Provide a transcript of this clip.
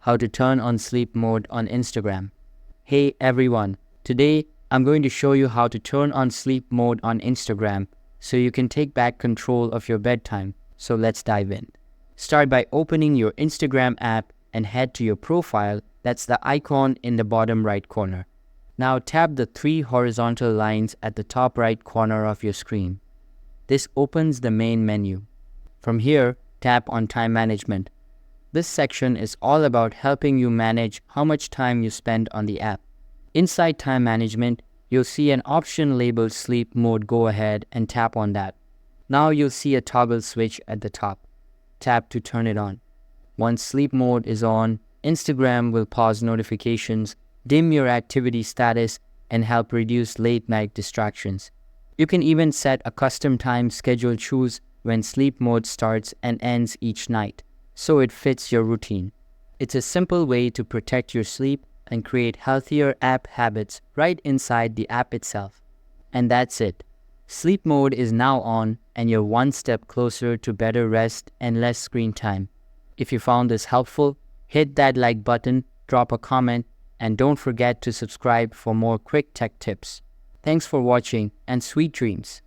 how to turn on sleep mode on Instagram. Hey everyone, today I'm going to show you how to turn on sleep mode on Instagram so you can take back control of your bedtime. So let's dive in. Start by opening your Instagram app and head to your profile. That's the icon in the bottom right corner. Now tap the three horizontal lines at the top right corner of your screen. This opens the main menu. From here, tap on Time Management. This section is all about helping you manage how much time you spend on the app. Inside Time Management, you'll see an option labeled Sleep Mode. Go ahead and tap on that. Now you'll see a toggle switch at the top. Tap to turn it on. Once sleep mode is on, Instagram will pause notifications, dim your activity status, and help reduce late-night distractions. You can even set a custom time schedule. Choose when sleep mode starts and ends each night, so it fits your routine. It's a simple way to protect your sleep and create healthier app habits right inside the app itself. And that's it. Sleep mode is now on, and you're one step closer to better rest and less screen time. If you found this helpful, hit that like button, drop a comment, and don't forget to subscribe for more quick tech tips. Thanks for watching, and sweet dreams.